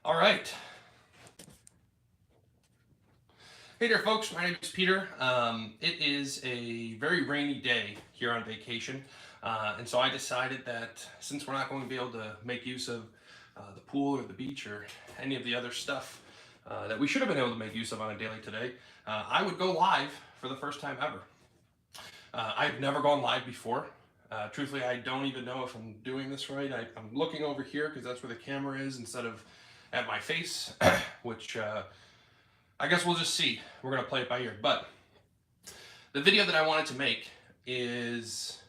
All right. Hey there, folks. My name is Peter. It is a very rainy day here on vacation, and so I decided that since we're not going to be able to make use of the pool or the beach or any of the other stuff that we should have been able to make use of on a daily today, I would go live for the first time ever. I've never gone live before. Truthfully, I don't even know if I'm doing this right. I'm looking over here because that's where the camera is instead of at my face, which I guess we'll just see. We're going to play it by ear. But the video that I wanted to make is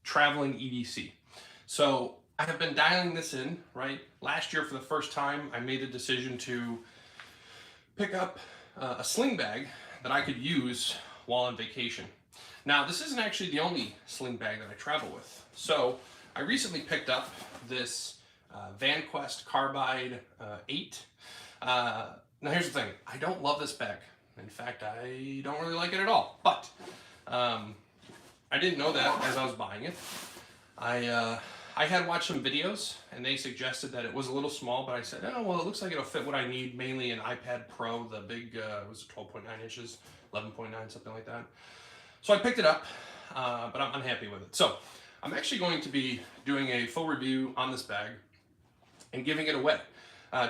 traveling EDC. So I have been dialing this in, right? Last year, for the first time, I made a decision to pick up a sling bag that I could use while on vacation. Now, this isn't actually the only sling bag that I travel with. So I recently picked up this VanQuest Carbide 8. Now here's the thing, I don't love this bag. In fact, I don't really like it at all, but I didn't know that as I was buying it. I had watched some videos and they suggested that it was a little small, but I said, oh, well, it looks like it'll fit what I need, mainly an iPad Pro, the big, was 12.9 inches, 11.9, something like that. So I picked it up, but I'm unhappy with it. So I'm actually going to be doing a full review on this bag and giving it away.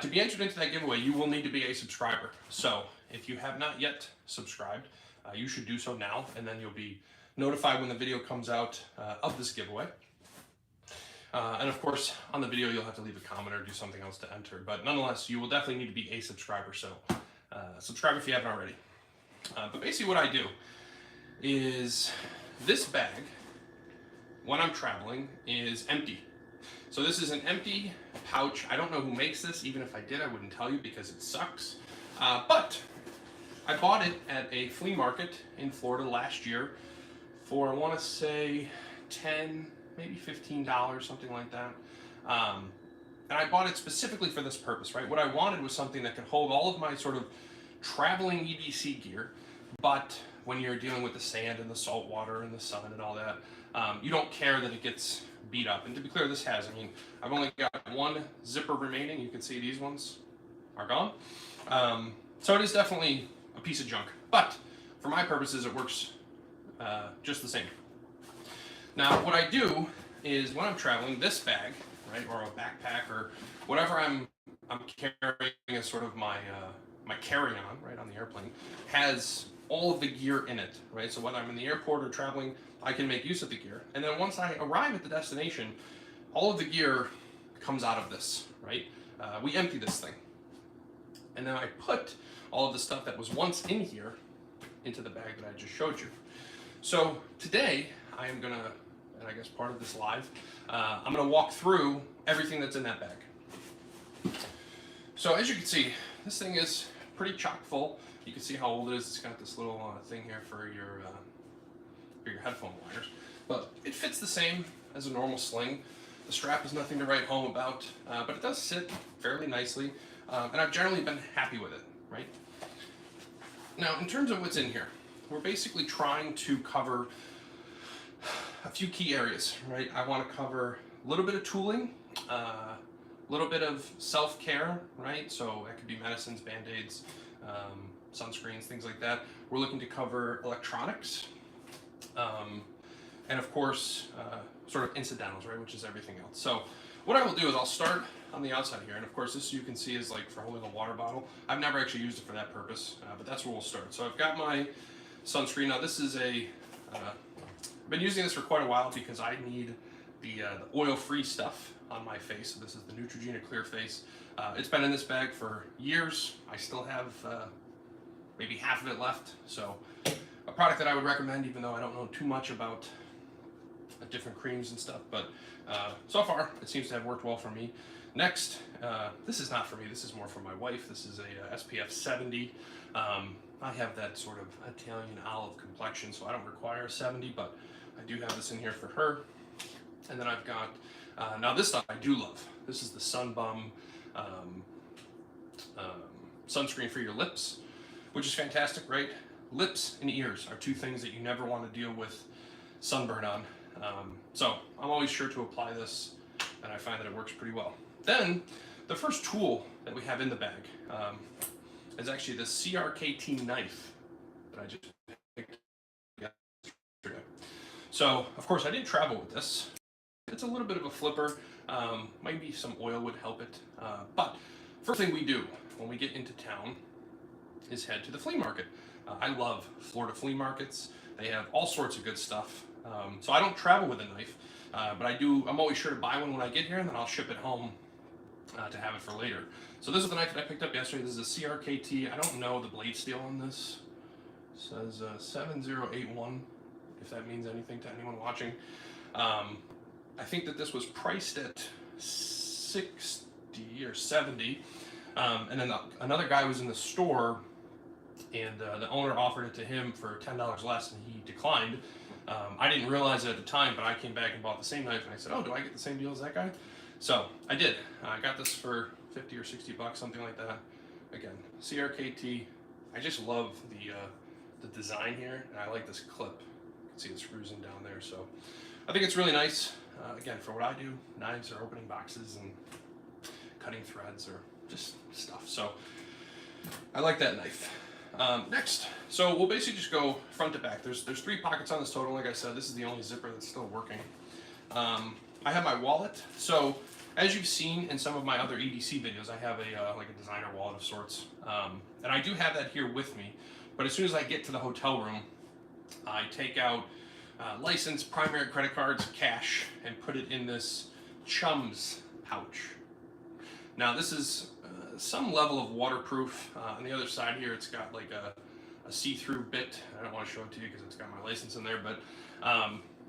To be entered into that giveaway, you will need to be a subscriber. So if you have not yet subscribed, you should do so now, and then you'll be notified when the video comes out of this giveaway. And of course, on the video, you'll have to leave a comment or do something else to enter. But nonetheless, you will definitely need to be a subscriber. So subscribe if you haven't already. But basically what I do is this bag, when I'm traveling, is empty. So this is an empty pouch. I don't know who makes this. Even if I did, I wouldn't tell you because it sucks. But I bought it at a flea market in Florida last year for, I want to say, $10, maybe $15, something like that. And I bought it specifically for this purpose, right? What I wanted was something that could hold all of my sort of traveling EDC gear, but when you're dealing with the sand and the salt water and the sun and all that, you don't care that it gets beat up. And to be clear, this has. I mean, I've only got one zipper remaining. You can see these ones are gone. So it is definitely a piece of junk. But for my purposes, it works just the same. Now, what I do is when I'm traveling, this bag, right, or a backpack or whatever I'm carrying as sort of my my carry-on, right, on the airplane, has all of the gear in it, right? So whether I'm in the airport or traveling, I can make use of the gear. And then once I arrive at the destination, all of the gear comes out of this, right? We empty this thing. And then I put all of the stuff that was once in here into the bag that I just showed you. So today, I am gonna, and I guess part of this live, I'm gonna walk through everything that's in that bag. So as you can see, this thing is pretty chock full. You can see how old it is. It's got this little thing here for your headphone wires. But it fits the same as a normal sling. The strap is nothing to write home about, but it does sit fairly nicely. And I've generally been happy with it, right? Now, in terms of what's in here, we're basically trying to cover a few key areas, right? I want to cover a little bit of tooling, a little bit of self-care, right? So it could be medicines, BandAids, sunscreens, things like that. We're looking to cover electronics, and of course, sort of incidentals, right, which is everything else. So what I will do is I'll start on the outside here, and of course this you can see is like for holding a water bottle. I've never actually used it for that purpose, but that's where we'll start. So I've got my sunscreen. Now this is I've been using this for quite a while because I need the oil-free stuff on my face. So this is the Neutrogena Clear Face. It's been in this bag for years. I still have maybe half of it left. So a product that I would recommend, even though I don't know too much about different creams and stuff, but so far it seems to have worked well for me. Next, this is not for me, this is more for my wife. This is a SPF 70. I have that sort of Italian olive complexion, so I don't require a 70, but I do have this in here for her. And then I've got, now this stuff I do love. This is the Sun Bum sunscreen for your lips, which is fantastic, right? Lips and ears are two things that you never want to deal with sunburn on. So I'm always sure to apply this, and I find that it works pretty well. Then the first tool that we have in the bag is actually the CRKT knife that I just picked up yesterday. So, of course, I didn't travel with this. It's a little bit of a flipper. Maybe some oil would help it. But first thing we do when we get into town is head to the flea market. I love Florida flea markets. They have all sorts of good stuff. So I don't travel with a knife, but I'm always sure to buy one when I get here, and then I'll ship it home to have it for later. So this is the knife that I picked up yesterday. This is a CRKT. I don't know the blade steel on this. It says 7081, if that means anything to anyone watching. I think that this was priced at 60 or 70, and then another guy was in the store, and the owner offered it to him for $10 less, and he declined. I didn't realize it at the time, but I came back and bought the same knife, and I said, "Oh, do I get the same deal as that guy?" So I did. I got this for 50 or 60 bucks, something like that. Again, CRKT. I just love the design here, and I like this clip. You can see the screws in down there, so I think it's really nice. Again, for what I do, knives or opening boxes and cutting threads or just stuff. So I like that knife. Next, so we'll basically just go front to back. There's 3 pockets on this total. Like I said, this is the only zipper that's still working. I have my wallet. So as you've seen in some of my other EDC videos, I have like a designer wallet of sorts, and I do have that here with me. But as soon as I get to the hotel room, I take out license, primary credit cards, cash, and put it in this Chums pouch. Now this is some level of waterproof. On the other side here, it's got like a see-through bit. I don't want to show it to you because it's got my license in there, but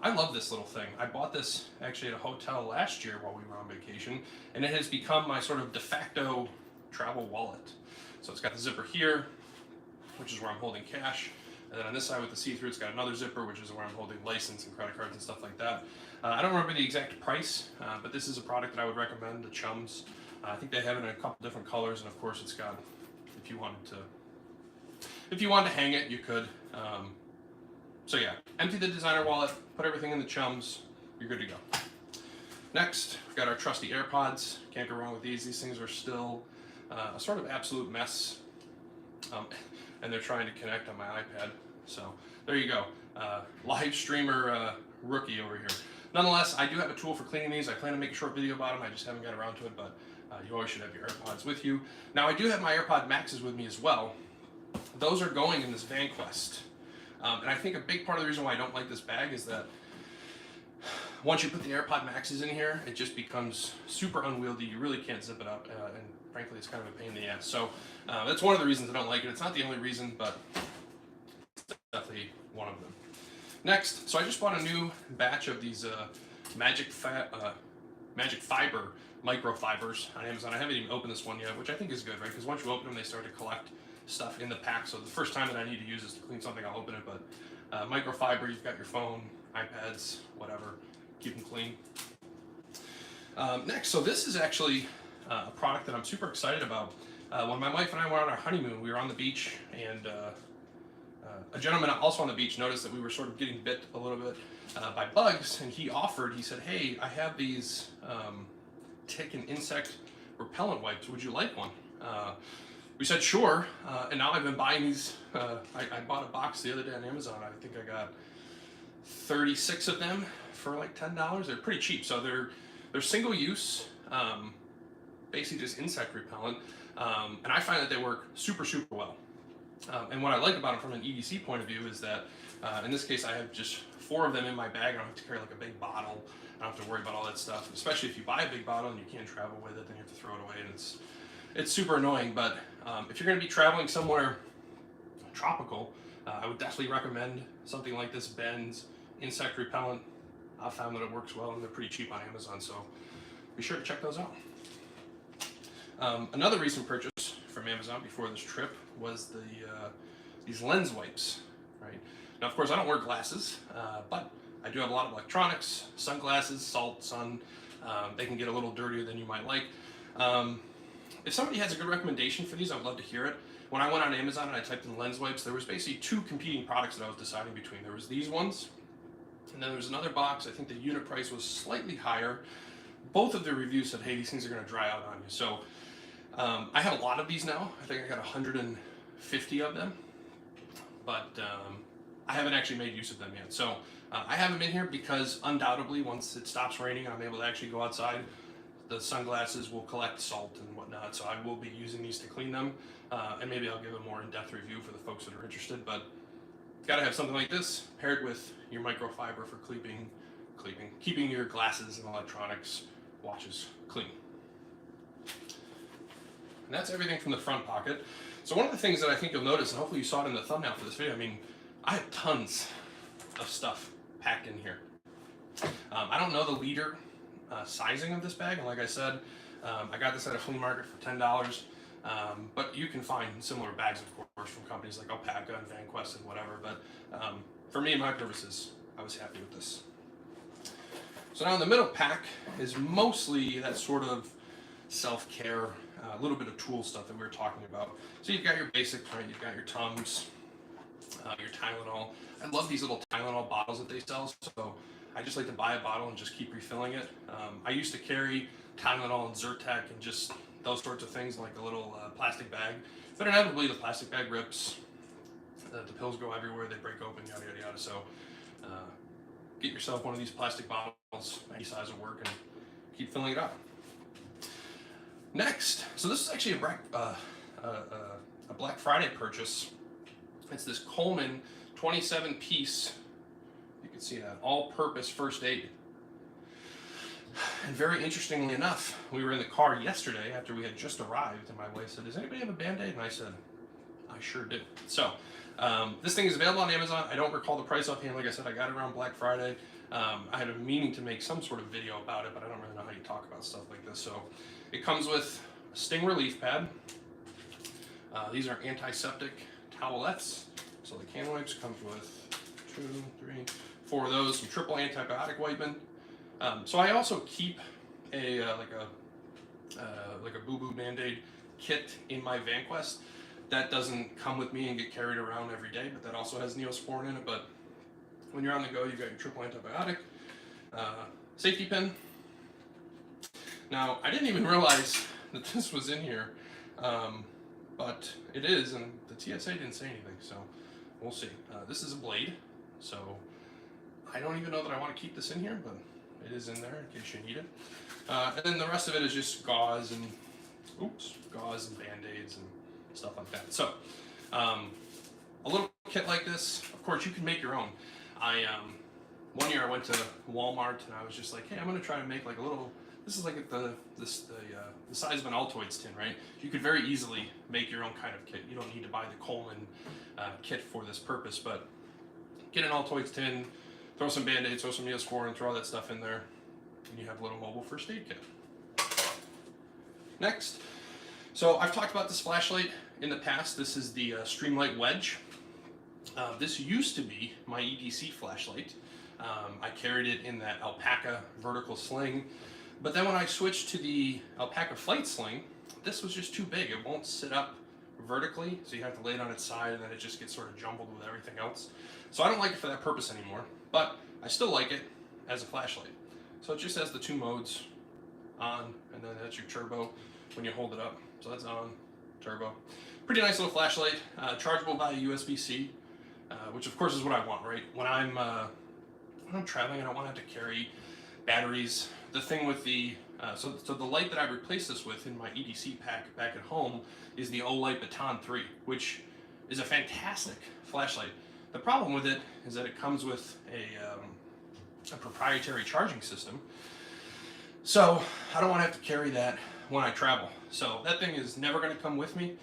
I love this little thing. I bought this actually at a hotel last year while we were on vacation, and it has become my sort of de facto travel wallet. So it's got the zipper here, which is where I'm holding cash. And then on this side with the see-through, it's got another zipper, which is where I'm holding license and credit cards and stuff like that. I don't remember the exact price, but this is a product that I would recommend, the Chums. I think they have it in a couple different colors, and of course it's got, if you wanted to hang it, you could. So yeah, empty the designer wallet, put everything in the Chums, you're good to go. Next, we've got our trusty Airpods. Can't go wrong with these. These things are still a sort of absolute mess. And they're trying to connect on my iPad. So there you go. Live streamer rookie over here. Nonetheless, I do have a tool for cleaning these. I plan to make a short video about them. I just haven't got around to it, but you always should have your AirPods with you. Now I do have my AirPod Maxes with me as well. Those are going in this VanQuest. And I think a big part of the reason why I don't like this bag is that once you put the AirPod Maxes in here, it just becomes super unwieldy. You really can't zip it up, and frankly, it's kind of a pain in the ass. So that's one of the reasons I don't like it. It's not the only reason, but it's definitely one of them. Next, so I just bought a new batch of these Magic Fiber microfibers on Amazon. I haven't even opened this one yet, which I think is good, right? Because once you open them, they start to collect stuff in the pack. So the first time that I need to use this to clean something, I'll open it. But microfiber, you've got your phone, iPads, whatever, keep them clean. Next, so this is actually a product that I'm super excited about. When my wife and I were on our honeymoon, we were on the beach, and a gentleman also on the beach noticed that we were sort of getting bit a little bit by bugs, and he said, "Hey, I have these tick and insect repellent wipes. Would you like one?" We said sure, and now I've been buying these. I bought a box the other day on Amazon. I think I got 36 of them for like $10. They're pretty cheap, so they're single use, basically just insect repellent, and I find that they work super well. And what I like about them from an EDC point of view is that in this case I have just 4 of them in my bag. I don't have to carry like a big bottle. I don't have to worry about all that stuff, especially if you buy a big bottle and you can't travel with it, then you have to throw it away, and it's super annoying. But if you're going to be traveling somewhere tropical, I would definitely recommend something like this Ben's insect repellent. I've found that it works well, and they're pretty cheap on Amazon, so be sure to check those out. Another recent purchase from Amazon before this trip was these lens wipes. Right now, of course, I don't wear glasses, but I do have a lot of electronics, sunglasses, salt, sun. They can get a little dirtier than you might like. If somebody has a good recommendation for these, I would love to hear it. When I went on Amazon and I typed in lens wipes, there was basically 2 competing products that I was deciding between. There was these ones, and then there was another box. I think the unit price was slightly higher, both of the reviews said, hey, these things are going to dry out on you. So I have a lot of these now. I think I got 150 of them, but I haven't actually made use of them yet. So I have them in here because undoubtedly once it stops raining, I'm able to actually go outside. The sunglasses will collect salt and whatnot, so I will be using these to clean them, and maybe I'll give a more in-depth review for the folks that are interested. But got to have something like this paired with your microfiber for keeping your glasses and electronics, watches clean. And that's everything from the front pocket. So one of the things that I think you'll notice, and hopefully you saw it in the thumbnail for this video, I mean, I have tons of stuff packed in here. I don't know the liter sizing of this bag, and like I said, I got this at a flea market for $10, but you can find similar bags, of course, from companies like Alpaca and VanQuest and whatever, but for me and my purposes, I was happy with this. So now in the middle pack is mostly that sort of self-care, a little bit of tool stuff that we were talking about. So you've got your basics, right? You've got your Tums, your Tylenol. I love these little Tylenol bottles that they sell, so I just like to buy a bottle and just keep refilling it. I used to carry Tylenol and Zyrtec and just those sorts of things in like a little plastic bag, but inevitably the plastic bag rips, the pills go everywhere, they break open, yada yada yada. So get yourself one of these plastic bottles, any size will work, and keep filling it up. Next, so this is actually a Black Friday purchase. It's this Coleman 27-piece, you can see that, all-purpose first aid. And very interestingly enough, we were in the car yesterday after we had just arrived, and my wife said, does anybody have a BandAid? And I said, I sure do. So this thing is available on Amazon. I don't recall the price offhand. Like I said, I got it around Black Friday. I had a meaning to make some sort of video about it, but I don't really know how you talk about stuff like this. So it comes with a sting relief pad. These are antiseptic towelettes. So the can wipes comes with 2, 3, 4 of those, some triple antibiotic wiping. So I also keep a like a Boo Boo BandAid kit in my VanQuest. That doesn't come with me and get carried around every day, but that also has Neosporin in it. But when you're on the go, you've got your triple antibiotic, safety pin. Now, I didn't even realize that this was in here, but it is, and the TSA didn't say anything, so we'll see. This is a blade, so I don't even know that I want to keep this in here, but it is in there in case you need it. And then the rest of it is just gauze and BandAids and stuff like that. So a little kit like this, of course, you can make your own. One year I went to Walmart and I was just like, hey, I'm going to try to make like a little. This is like the size of an Altoids tin, right? You could very easily make your own kind of kit. You don't need to buy the Coleman kit for this purpose, but get an Altoids tin, throw some BandAid, throw some Neosporin, throw all that stuff in there, and you have a little mobile first aid kit. Next, so I've talked about this flashlight in the past. This is the Streamlight Wedge. This used to be my EDC flashlight. I carried it in that Alpaca vertical sling, but then when I switched to the Alpaca flight sling, this was just too big. It won't sit up vertically, so you have to lay it on its side, and then it just gets sort of jumbled with everything else. So I don't like it for that purpose anymore, but I still like it as a flashlight. So it just has the 2 modes, on, and then that's your turbo when you hold it up. So that's on, turbo. Pretty nice little flashlight, chargeable via USB-C, which of course is what I want, right? When I'm traveling, I don't want to have to carry batteries. The thing with the, so the light that I replaced this with in my EDC pack back at home is the Olight Baton 3, which is a fantastic flashlight. The problem with it is that it comes with a proprietary charging system. So I don't want to have to carry that when I travel. So that thing is never going to come with me.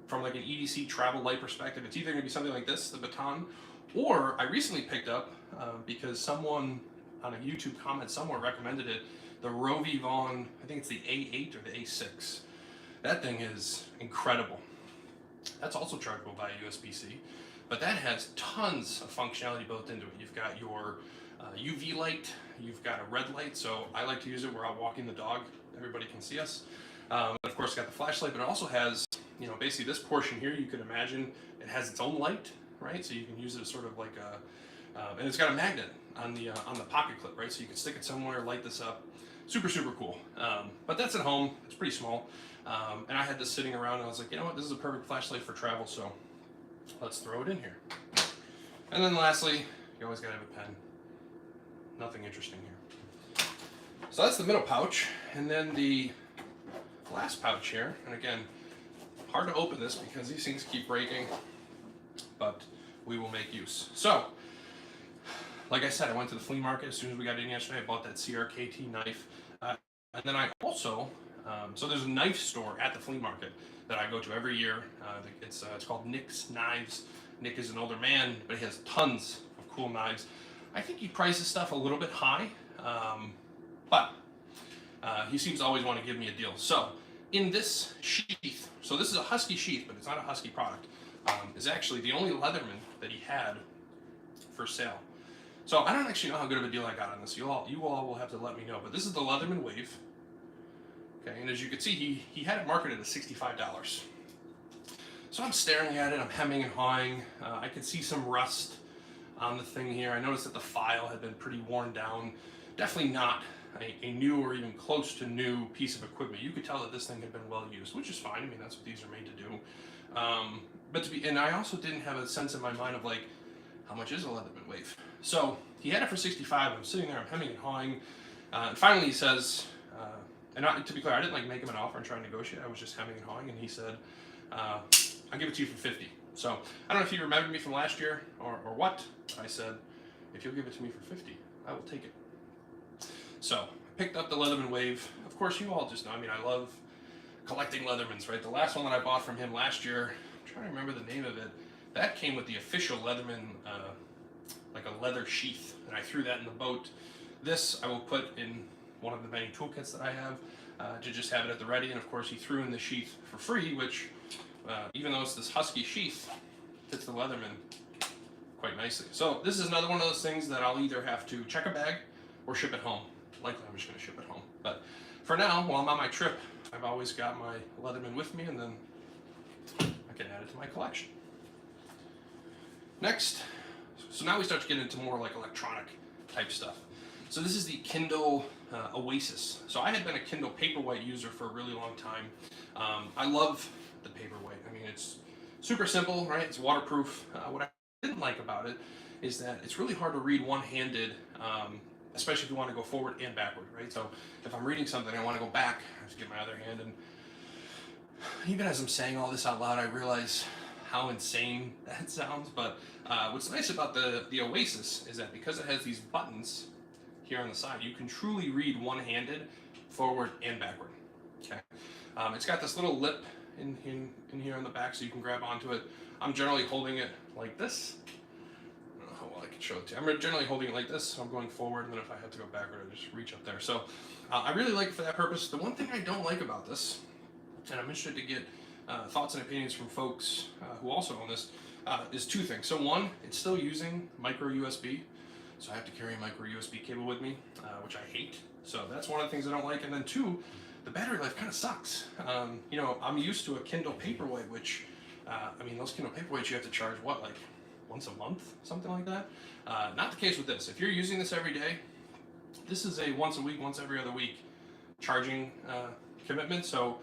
From like an EDC travel light perspective, it's either going to be something like this, the Baton, or I recently picked up, because someone on a YouTube comment somewhere recommended it, the Rovi Vaughn, I think it's the A8 or the A6. That thing is incredible. That's also chargeable via USB-C, but that has tons of functionality built into it. You've got your UV light, you've got a red light, so I like to use it where I'm walking the dog. Everybody can see us. Of course, got the flashlight, but it also has, you know, basically this portion here, you could imagine it has its own light, right? So you can use it as sort of like a, and it's got a magnet on the pocket clip, right? So you can stick it somewhere, light this up. super, super cool. But that's at home. It's pretty small. And I had this sitting around and I was like, you know what, this is a perfect flashlight for travel, so let's throw it in here. And then lastly, you always gotta have a pen. Nothing interesting here. So that's the middle pouch. And then the last pouch here, and again, hard to open this because these things keep breaking, but we will make use. So, like I said, I went to the flea market as soon as we got in yesterday. I bought that CRKT knife. And then I also, so there's a knife store at the flea market that I go to every year. It's called Nick's Knives. Nick is an older man, but he has tons of cool knives. I think he prices stuff a little bit high, but he seems to always want to give me a deal. So in this sheath, so this is a Husky sheath, but it's not a Husky product, is actually the only Leatherman that he had for sale. So I don't actually know how good of a deal I got on this. You all will have to let me know. But this is the Leatherman Wave. Okay, and as you can see, he had it marketed at $65. So I'm staring at it, I'm hemming and hawing. I could see some rust on the thing here. I noticed that the file had been pretty worn down. Definitely not a new or even close to new piece of equipment. You could tell that this thing had been well used, which is fine. I mean, that's what these are made to do. And I also didn't have a sense in my mind of like, how much is a Leatherman Wave? So he had it for $65. I'm sitting there, I'm hemming and hawing. And finally he says, to be clear, I didn't like make him an offer and try and negotiate. I was just hemming and hawing, and he said, I'll give it to you for $50. So I don't know if you remember me from last year or what. I said, if you'll give it to me for $50, I will take it. So I picked up the Leatherman Wave. Of course, you all just know, I mean, I love collecting Leathermans, right? The last one that I bought from him last year, I'm trying to remember the name of it. That came with the official Leatherman, like a leather sheath, and I threw that in the boat. This I will put in one of the many toolkits that I have to just have it at the ready. And of course, he threw in the sheath for free, which even though it's this Husky sheath, fits the Leatherman quite nicely. So this is another one of those things that I'll either have to check a bag or ship it home. Likely I'm just going to ship it home. But for now, while I'm on my trip, I've always got my Leatherman with me, and then I can add it to my collection. Next, so now we start to get into more like electronic type stuff. So this is the Kindle Oasis. So I had been a Kindle Paperwhite user for a really long time. I love the Paperwhite. I mean, it's super simple, right? It's waterproof. What I didn't like about it is that it's really hard to read one-handed, especially if you want to go forward and backward, right? So if I'm reading something, I want to go back, I have to get my other hand. And even as I'm saying all this out loud, I realize how insane that sounds. But what's nice about the Oasis is that because it has these buttons here on the side, you can truly read one-handed, forward and backward. Okay, it's got this little lip in here on the back, so you can grab onto it. I'm generally holding it like this. I don't know how well I can show it to you. I'm generally holding it like this, so I'm going forward, and then if I have to go backward, I just reach up there. So I really like it for that purpose. The one thing I don't like about this, and I'm interested to get thoughts and opinions from folks who also own this, is two things. So one, it's still using micro USB, so I have to carry a micro USB cable with me, which I hate. So that's one of the things I don't like. And then two, the battery life kind of sucks. You know, I'm used to a Kindle Paperwhite, which, I mean, those Kindle Paperwhites you have to charge, what, like once a month, something like that? Not the case with this. If you're using this every day, this is a once a week, once every other week charging commitment. So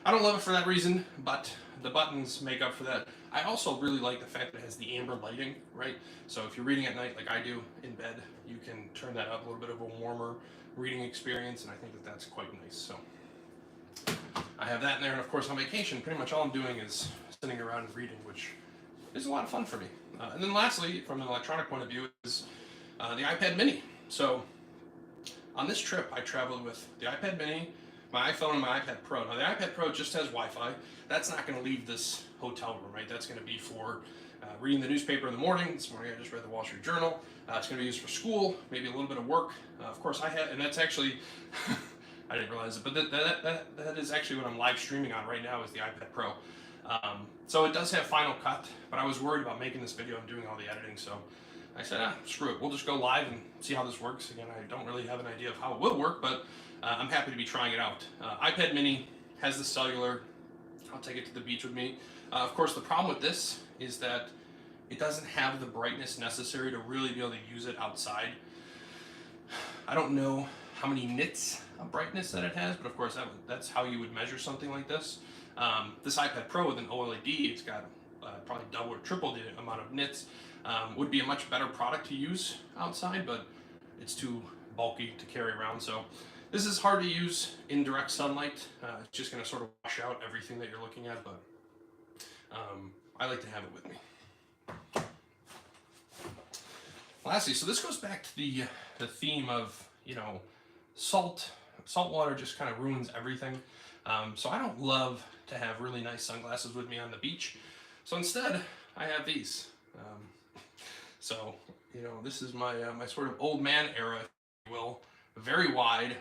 I don't love it for that reason, but the buttons make up for that. I also really like the fact that it has the amber lighting, right? So if you're reading at night like I do in bed, you can turn that up, a little bit of a warmer reading experience, and I think that that's quite nice. So I have that in there, and of course on vacation, pretty much all I'm doing is sitting around and reading, which is a lot of fun for me. And then lastly, from an electronic point of view, is the iPad mini. So on this trip, I traveled with the iPad mini, my iPhone, and my iPad Pro. Now the iPad Pro just has Wi-Fi. That's not going to leave this hotel room, right? That's going to be for reading the newspaper in the morning. This morning I just read the Wall Street Journal. It's going to be used for school, maybe a little bit of work. Of course I had, and that's actually, I didn't realize it, but that is actually what I'm live streaming on right now is the iPad Pro. So it does have Final Cut, but I was worried about making this video and doing all the editing, so I said, screw it, we'll just go live and see how this works. Again, I don't really have an idea of how it will work, but I'm happy to be trying it out. iPad mini has the cellular. I'll take it to the beach with me. Of course, the problem with this is that it doesn't have the brightness necessary to really be able to use it outside. I don't know how many nits a brightness that it has, but of course that's how you would measure something like this. This iPad Pro with an OLED, it's got probably double or triple the amount of nits. Would be a much better product to use outside, but it's too bulky to carry around. So this is hard to use in direct sunlight. It's just going to sort of wash out everything that you're looking at, but I like to have it with me. Lastly, so this goes back to the theme of, you know, salt water just kind of ruins everything. So I don't love to have really nice sunglasses with me on the beach. So instead, I have these. So, you know, this is my my sort of old man era, if you will. Very wide,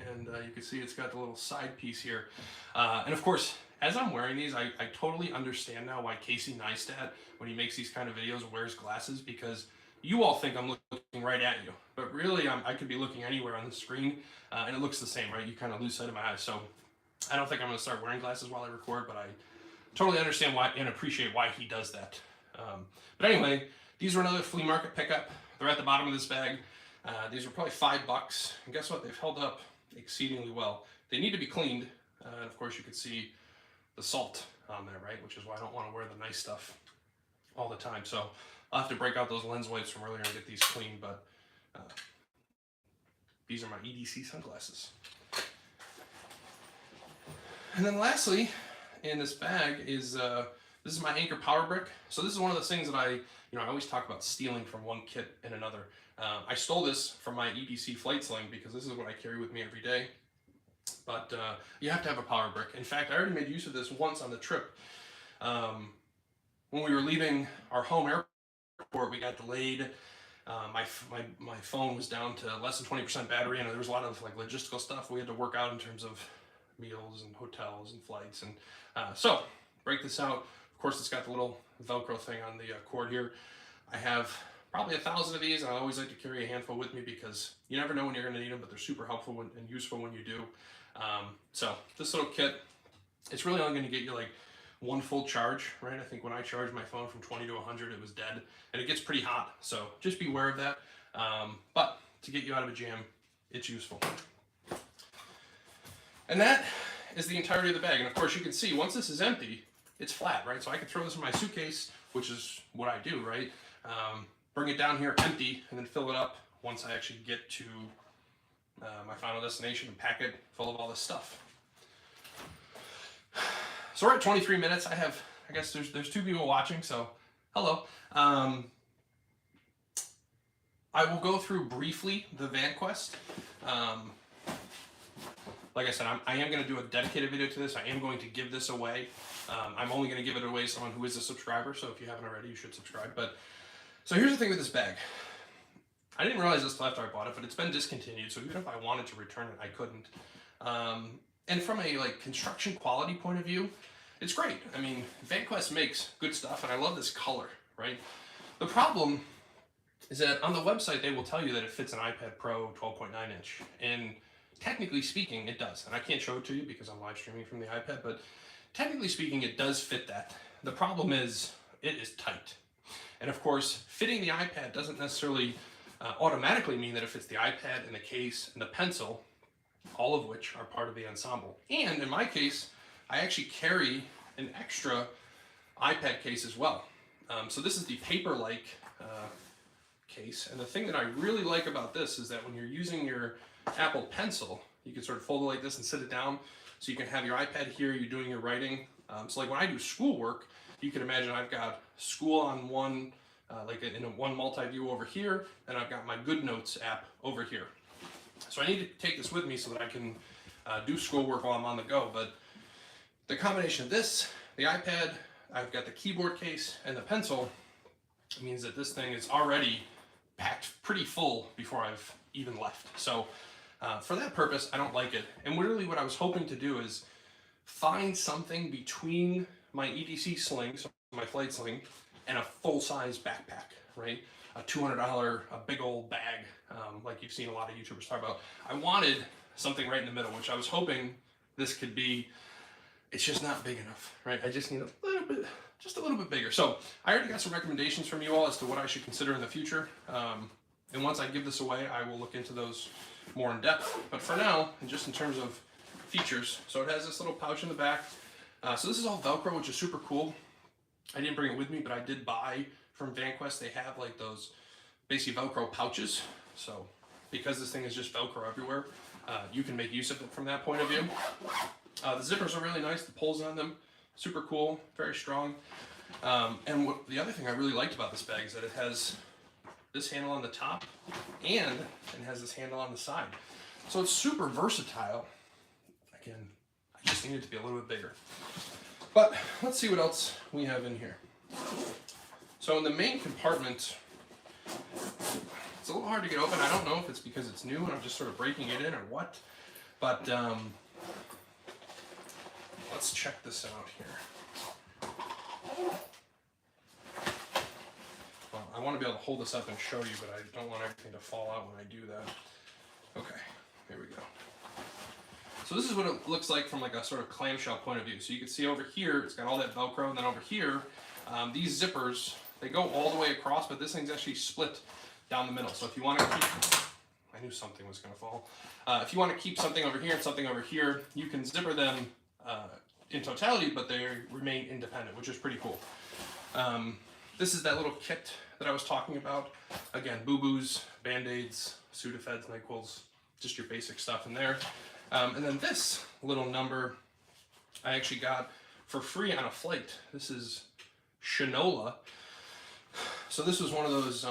and you can see it's got the little side piece here. And of course, as I'm wearing these, I totally understand now why Casey Neistat, when he makes these kind of videos, wears glasses, because you all think I'm looking right at you, but really I could be looking anywhere on the screen, and it looks the same, right? You kind of lose sight of my eyes. So I don't think I'm going to start wearing glasses while I record, but I totally understand why and appreciate why he does that. But anyway, these were another flea market pickup. They're at the bottom of this bag. These were probably $5, and guess what? They've held up exceedingly well. They need to be cleaned, and of course you could see the salt on there, right? Which is why I don't want to wear the nice stuff all the time. So I'll have to break out those lens wipes from earlier and get these cleaned, but these are my EDC sunglasses. And then lastly, in this bag is this is my Anker power brick. So this is one of those things that I always talk about stealing from one kit and another. I stole this from my EDC flight sling because this is what I carry with me every day. But you have to have a power brick. In fact, I already made use of this once on the trip. When we were leaving our home airport, we got delayed. My phone was down to less than 20% battery, and there was a lot of like logistical stuff we had to work out in terms of meals and hotels and flights. And so break this out. Of course, it's got the little Velcro thing on the cord here. I have probably 1,000 of these, and I always like to carry a handful with me because you never know when you're going to need them, but they're super helpful and useful when you do. So this little kit, it's really only going to get you like one full charge, right? I think when I charged my phone from 20 to 100, it was dead, and it gets pretty hot. So just be aware of that. But to get you out of a jam, it's useful. And that is the entirety of the bag. And of course, you can see once this is empty, it's flat, right? So I can throw this in my suitcase, which is what I do, right? Bring it down here empty and then fill it up once I actually get to my final destination and pack it full of all this stuff. So we're at 23 minutes. I guess there's 2 people watching, so hello. I will go through briefly the VanQuest. Like I said, I am going to do a dedicated video to this. I am going to give this away. I'm only going to give it away to someone who is a subscriber, so if you haven't already, you should subscribe. But so here's the thing with this bag. I didn't realize this till after I bought it, but it's been discontinued, so even if I wanted to return it, I couldn't. And from a like construction quality point of view, it's great. I mean, VanQuest makes good stuff, and I love this color, right? The problem is that on the website, they will tell you that it fits an iPad Pro 12.9 inch, and technically speaking, it does. And I can't show it to you because I'm live streaming from the iPad, but technically speaking, it does fit that. The problem is it is tight. And of course, fitting the iPad doesn't necessarily automatically mean that it fits the iPad and the case and the pencil, all of which are part of the ensemble. And in my case, I actually carry an extra iPad case as well. So this is the paper-like case. And the thing that I really like about this is that when you're using your Apple Pencil, you can sort of fold it like this and sit it down. So you can have your iPad here, you're doing your writing. So like when I do schoolwork, you can imagine I've got school on one, like in one multi-view over here, and I've got my Good Notes app over here. So I need to take this with me so that I can do schoolwork while I'm on the go. But the combination of this, the iPad, I've got the keyboard case, and the pencil, means that this thing is already packed pretty full before I've even left. So for that purpose, I don't like it. And literally what I was hoping to do is find something between my EDC sling, so my flight sling, and a full-size backpack, right? A $200, a big old bag, like you've seen a lot of YouTubers talk about. I wanted something right in the middle, which I was hoping this could be. It's just not big enough, right? I just need a little bit, just a little bit bigger. So I already got some recommendations from you all as to what I should consider in the future. And once I give this away, I will look into those more in depth. But for now, and just in terms of features, so it has this little pouch in the back. So this is all Velcro, which is super cool. I didn't bring it with me, but I did buy from VanQuest. They have like those basically Velcro pouches. So because this thing is just Velcro everywhere, you can make use of it from that point of view. The zippers are really nice. The pulls on them, super cool, very strong. And the other thing I really liked about this bag is that it has this handle on the top and it has this handle on the side. So it's super versatile. Again, I just need it to be a little bit bigger. But let's see what else we have in here. So in the main compartment, it's a little hard to get open. I don't know if it's because it's new and I'm just sort of breaking it in or what, but let's check this out here. Well, I want to be able to hold this up and show you, but I don't want everything to fall out when I do that. Okay, here we go. So this is what it looks like from like a sort of clamshell point of view. So you can see over here, it's got all that Velcro, and then over here, these zippers, they go all the way across, but this thing's actually split down the middle. So if you want to keep, I knew something was going to fall. If you want to keep something over here and something over here, you can zipper them in totality, but they remain independent, which is pretty cool. This is that little kit that I was talking about. Again, boo-boos, BandAids, Sudafeds, NyQuils, just your basic stuff in there. And then this little number I actually got for free on a flight. This is Shinola. So this was one of those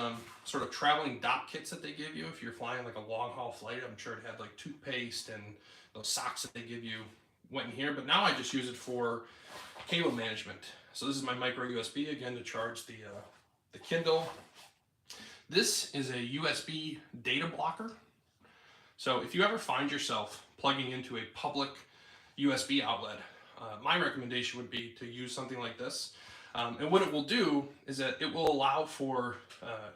sort of traveling dock kits that they give you if you're flying like a long haul flight. I'm sure it had like toothpaste and those socks that they give you went in here, but now I just use it for cable management. So this is my micro USB, again, to charge the Kindle. This is a USB data blocker. So if you ever find yourself plugging into a public USB outlet, my recommendation would be to use something like this. And what it will do is that it will allow for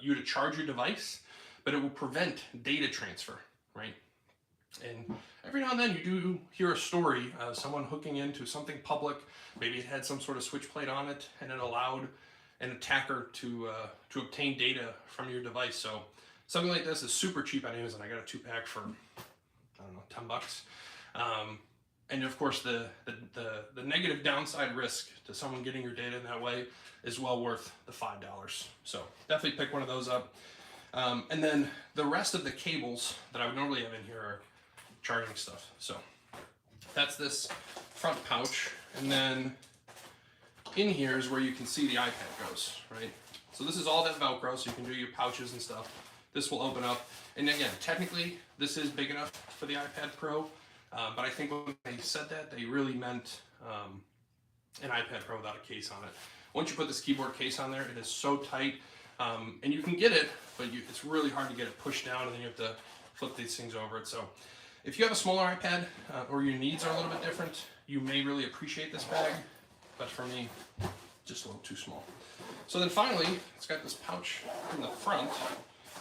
you to charge your device, but it will prevent data transfer, right? And every now and then you do hear a story of someone hooking into something public. Maybe it had some sort of switch plate on it and it allowed an attacker to obtain data from your device. So something like this is super cheap on Amazon. I got a 2-pack for, I don't know, 10 bucks. And of course the negative downside risk to someone getting your data in that way is well worth the $5. So definitely pick one of those up. And then the rest of the cables that I would normally have in here are charging stuff. So that's this front pouch. And then in here is where you can see the iPad goes, right? So this is all that Velcro, so you can do your pouches and stuff. This will open up. And again, technically, this is big enough for the iPad Pro. But I think when they said that, they really meant an iPad Pro without a case on it. Once you put this keyboard case on there, it is so tight. And you can get it, but it's really hard to get it pushed down, and then you have to flip these things over it. So if you have a smaller iPad or your needs are a little bit different, you may really appreciate this bag. But for me, just a little too small. So then finally, it's got this pouch in the front,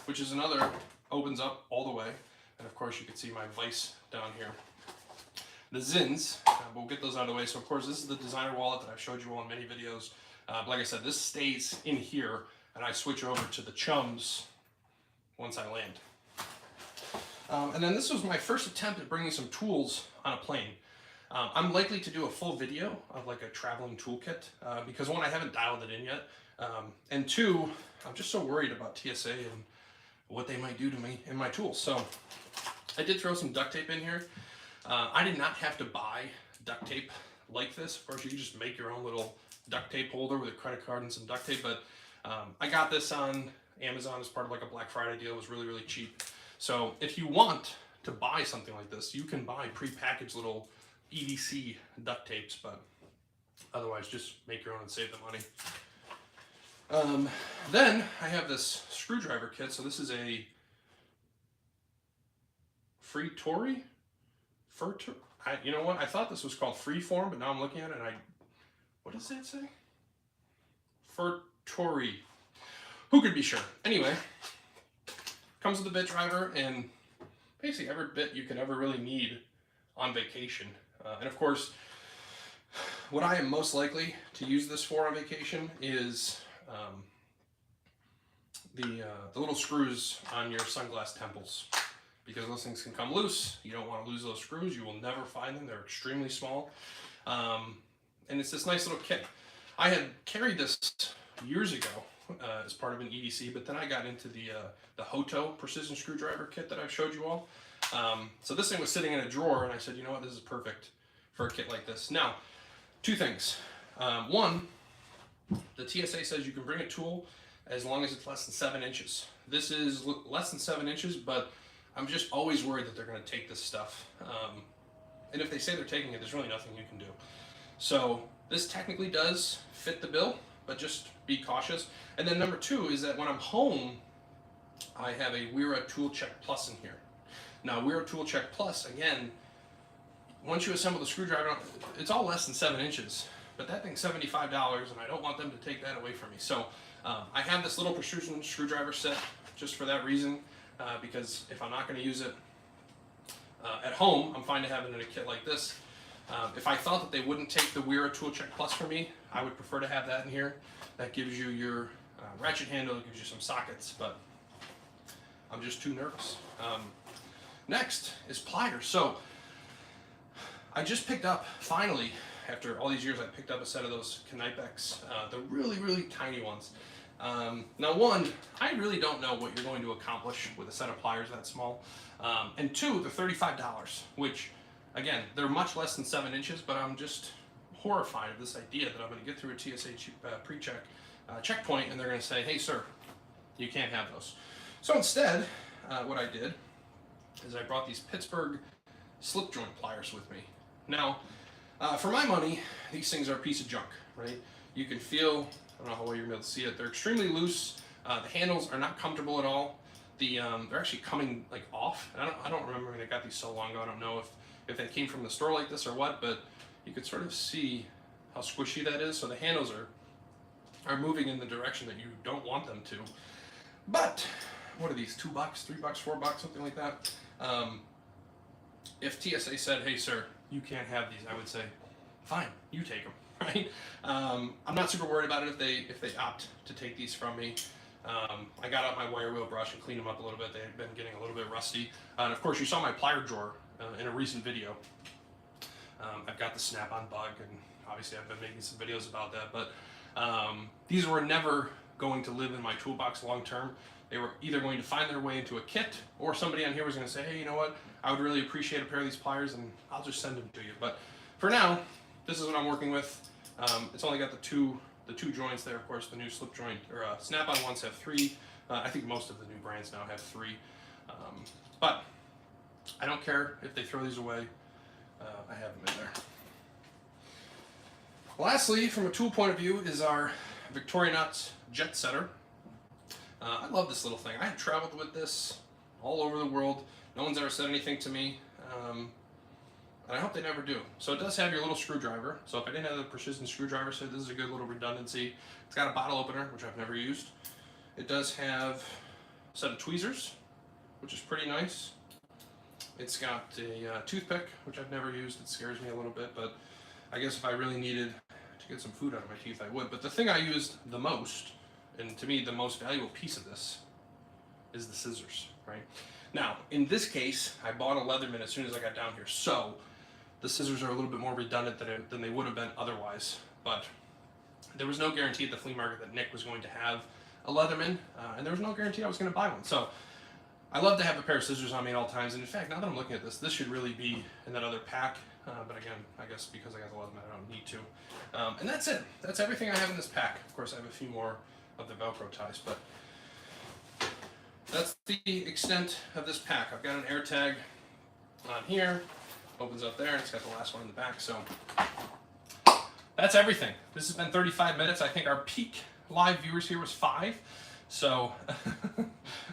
which is another, opens up all the way. And of course, you can see my vise down here. The Zins, we'll get those out of the way. So of course, this is the designer wallet that I've showed you all in many videos. Like I said, this stays in here, and I switch over to the Chums once I land. And then this was my first attempt at bringing some tools on a plane. I'm likely to do a full video of like a traveling toolkit because one, I haven't dialed it in yet. And two, I'm just so worried about TSA and what they might do to me and my tools. So I did throw some duct tape in here. I did not have to buy duct tape like this. Of course, you can just make your own little duct tape holder with a credit card and some duct tape, but I got this on Amazon as part of like a Black Friday deal. It was really, really cheap. So if you want to buy something like this, you can buy pre-packaged little EDC duct tapes, but otherwise just make your own and save the money. Then I have this screwdriver kit. So this is a you know what? I thought this was called Freeform, but now I'm looking at it and what does that say? Furtori. Who could be sure? Anyway, comes with a bit driver and basically every bit you could ever really need on vacation. And of course, what I am most likely to use this for on vacation is the little screws on your sunglass temples, because those things can come loose. You don't want to lose those screws. You will never find them. They're extremely small. And it's this nice little kit. I had carried this years ago as part of an EDC, but then I got into the Hoto precision screwdriver kit that I've showed you all. So this thing was sitting in a drawer, and I said, you know what, this is perfect for a kit like this. Now, two things. One, the TSA says you can bring a tool as long as it's less than 7 inches. This is less than 7 inches, but I'm just always worried that they're going to take this stuff. And if they say they're taking it, there's really nothing you can do. So this technically does fit the bill, but just be cautious. And then number two is that when I'm home, I have a Wera Tool Check Plus in here. Now, Wera Tool Check Plus, again, once you assemble the screwdriver, it's all less than 7 inches, but that thing's $75, and I don't want them to take that away from me. So I have this little precision screwdriver set just for that reason, because if I'm not going to use it at home, I'm fine to have it in a kit like this. If I thought that they wouldn't take the Wera Tool Check Plus for me, I would prefer to have that in here. That gives you your ratchet handle, it gives you some sockets, but I'm just too nervous. Next is pliers. So I just picked up, finally, after all these years, I picked up a set of those Knipex, the really, really tiny ones. Now one, I really don't know what you're going to accomplish with a set of pliers that small. And two, they're $35, which, again, they're much less than 7 inches, but I'm just horrified of this idea that I'm going to get through a TSA pre-check checkpoint, and they're going to say, hey, sir, you can't have those. So instead, what I did is I brought these Pittsburgh slip joint pliers with me. Now, for my money, these things are a piece of junk, right? You can feel, I don't know how well you're able to see it, they're extremely loose. The handles are not comfortable at all. They're actually coming like off. And I don't remember when I got these so long ago. I don't know if they came from the store like this or what, but you could sort of see how squishy that is. So the handles are moving in the direction that you don't want them to. But what are these, $2, $3, $4, something like that? If TSA said, hey sir, you can't have these, I would say, fine, you take them, right? I'm not super worried about it if they opt to take these from me. I got out my wire wheel brush and cleaned them up a little bit. They had been getting a little bit rusty. And of course, you saw my plier drawer in a recent video. I've got the snap-on bug, and obviously I've been making some videos about that, but these were never going to live in my toolbox long-term. They were either going to find their way into a kit, or somebody on here was going to say, hey, you know what, I would really appreciate a pair of these pliers, and I'll just send them to you. But for now, this is what I'm working with. It's only got the two joints there. Of course, the new slip joint, or snap-on ones have 3. I think most of the new brands now have 3. But I don't care if they throw these away. I have them in there. Lastly, from a tool point of view, is our Victorinox Jet Setter. I love this little thing. I have traveled with this all over the world. No one's ever said anything to me, and I hope they never do. So it does have your little screwdriver. So if I didn't have the precision screwdriver set, this is a good little redundancy. It's got a bottle opener, which I've never used. It does have a set of tweezers, which is pretty nice. It's got a toothpick, which I've never used. It scares me a little bit, but I guess if I really needed to get some food out of my teeth, I would. But the thing I used the most, and to me the most valuable piece of this, is the scissors, right? Now, in this case, I bought a Leatherman as soon as I got down here, so the scissors are a little bit more redundant than they would have been otherwise. But there was no guarantee at the flea market that Nick was going to have a Leatherman, and there was no guarantee I was going to buy one. So I love to have a pair of scissors on me at all times, and in fact, now that I'm looking at this should really be in that other pack, but again, I guess because I got the Leatherman, I don't need to. And that's it. That's everything I have in this pack. Of course, I have a few more of the Velcro ties, but that's the extent of this pack. I've got an air tag on here, opens up there, and it's got the last one in the back, so that's everything. This has been 35 minutes. I think our peak live viewers here was 5. So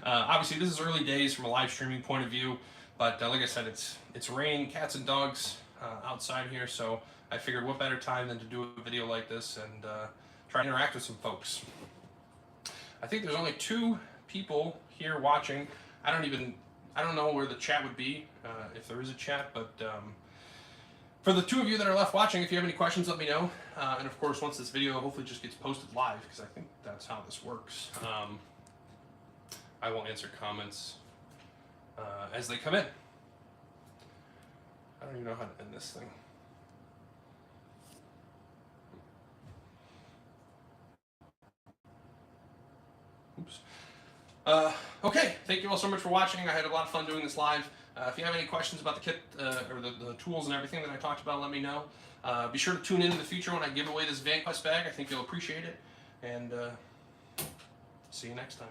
obviously this is early days from a live streaming point of view, but like I said, it's raining cats and dogs outside here, so I figured what better time than to do a video like this and try to interact with some folks. I think there's only 2 people here watching. I don't know where the chat would be, if there is a chat, but for the 2 of you that are left watching, if you have any questions, let me know. And of course, once this video hopefully just gets posted live, because I think that's how this works. I will answer comments as they come in. I don't even know how to end this thing. Oops. Okay, thank you all so much for watching. I had a lot of fun doing this live. If you have any questions about the kit or the tools and everything that I talked about, let me know. Be sure to tune in the future when I give away this VanQuest bag. I think you'll appreciate it. And see you next time.